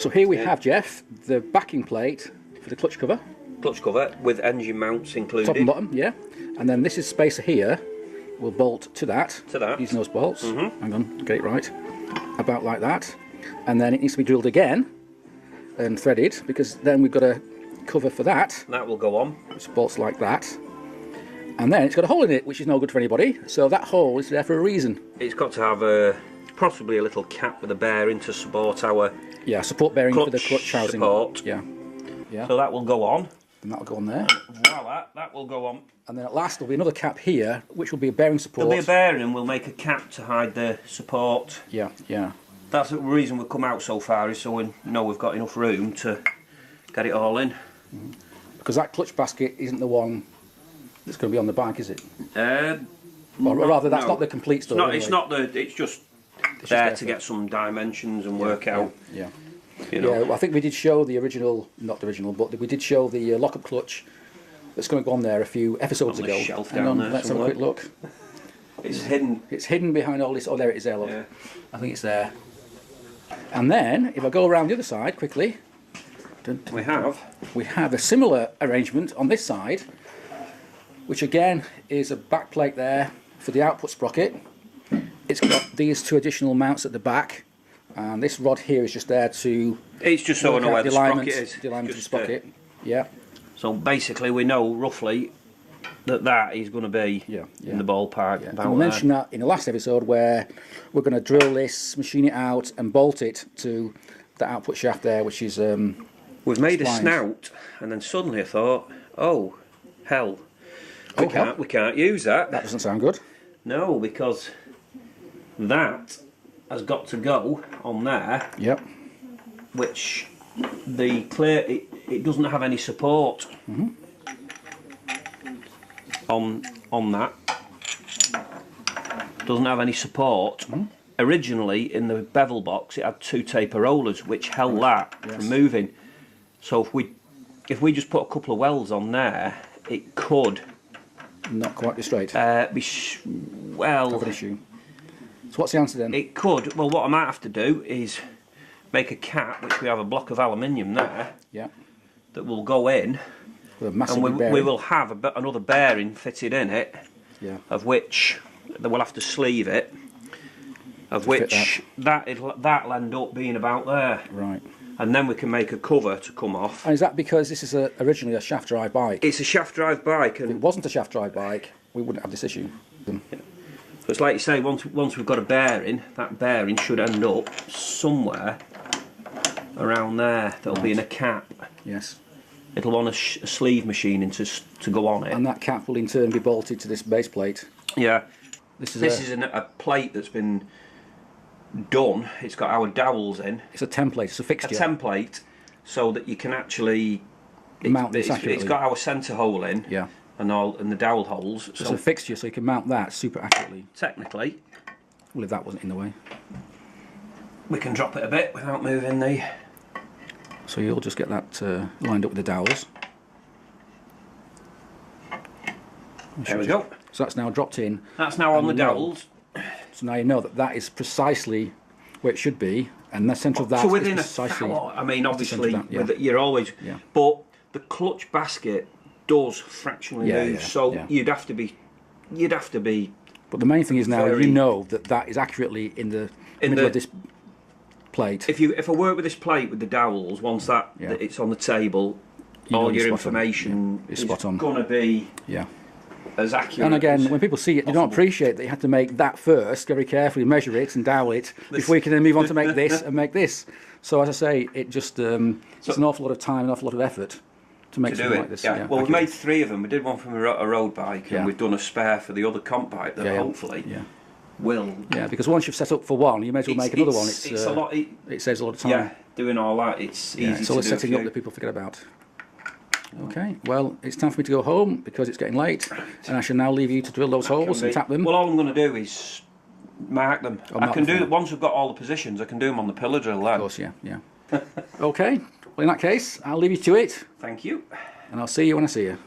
So here we have, Jeff, the backing plate for the clutch cover. Clutch cover with engine mounts included. Top and bottom, yeah. And then this is spacer here. We'll bolt to that. To that. Using those bolts. Hang on, get it right. About like that. And then it needs to be drilled again and threaded, because then we've got a cover for that. That will go on. Which bolts like that. And then it's got a hole in it, which is no good for anybody. So that hole is there for a reason. It's got to have possibly a little cap with a bearing to support our support bearing for the clutch housing. Support. Yeah. So that will go on. And that'll go on there. Voila, that will go on. And then at last there'll be another cap here, which will be a bearing support. There'll be a bearing and we'll make a cap to hide the support. Yeah. That's the reason we've come out so far, is so we know we've got enough room to get it all in. Because that clutch basket isn't the one that's going to be on the bike, is it? Or rather, that's not the complete story. It's just there to get some dimensions and work out. Yeah. You know. Yeah, well, I think we did show the original, not the original, but we did show the lock-up clutch that's going to go on there a few episodes ago. Hang on, let's have a quick look. It's hidden. It's hidden behind all this. Oh, there it is there, look. Yeah. I think it's there. And then, if I go around the other side quickly, We have a similar arrangement on this side, which again is a back plate there for the output sprocket. It's got these two additional mounts at the back. And this rod here is just there to... It's just so I know where the sprocket is. The alignment of the sprocket, yeah. So basically we know roughly that is going to be in the ballpark. Yeah. And we mentioned that in the last episode where we're going to drill this, machine it out and bolt it to the output shaft there, which is... We've made a snout and then suddenly I thought, oh, hell, we can't use that. That doesn't sound good. No, because that has got to go on there. Yep. Which it doesn't have any support on that. Doesn't have any support. Originally in the bevel box it had two taper rollers which held that from moving. So if we just put a couple of welds on there, it could not quite be straight. Have an issue. So what's the answer then? It could. Well, what I might have to do is make a cap, which we have a block of aluminium there. Yeah. That will go in. With a massive and we will have another bearing fitted in it. Yeah. Of which we'll have to sleeve it. Of which that'll end up being about there. Right. And then we can make a cover to come off. And is that because this is originally a shaft drive bike? It's a shaft drive bike. And if it wasn't a shaft drive bike, we wouldn't have this issue. Yeah. So it's like you say, once we've got a bearing, that bearing should end up somewhere around there. That'll be in a cap. Yes. It'll want a sleeve machining to go on it. And that cap will in turn be bolted to this base plate. Yeah. This is a plate that's been done. It's got our dowels in. It's a template. It's a fixture. A template, so that you can actually mount this accurately. It's got our centre hole in. Yeah. And the dowel holes. So it's a fixture, so you can mount that super accurately. Technically. Well, if that wasn't in the way. We can drop it a bit without moving the... So you'll just get that lined up with the dowels. There we go. So that's now dropped in. That's now on the dowels. So now you know that is precisely where it should be, and the centre of that is precisely... I mean, obviously, you're always... Yeah. But the clutch basket does fractionally move, so you'd have to be... But the main thing is now you know that is accurately in the middle of this plate. If I work with this plate with the dowels, once that it's on the table, all your information is going to be as accurate. And again, when people see it, they don't appreciate that you have to make that first, very carefully measure it and dowel it before you can then move on to make this and make this. So as I say, it just it's an awful lot of time, an awful lot of effort to make something like this. Yeah. Well, we made 3 of them. We did one from a road bike, and we've done a spare for the other comp bike that hopefully will. Yeah, because once you've set up for one, you may as well make another one. It's a lot. It saves a lot of time. Yeah, doing all that, it's easy to do. It's all the setting up that people forget about. Okay, well, it's time for me to go home because it's getting late, and I shall now leave you to drill those holes and tap them. Well, all I'm going to do is mark them. I can do once we've got all the positions. I can do them on the pillar drill. Then. Of course, yeah. Okay. Well, in that case, I'll leave you to it. Thank you. And I'll see you when I see you.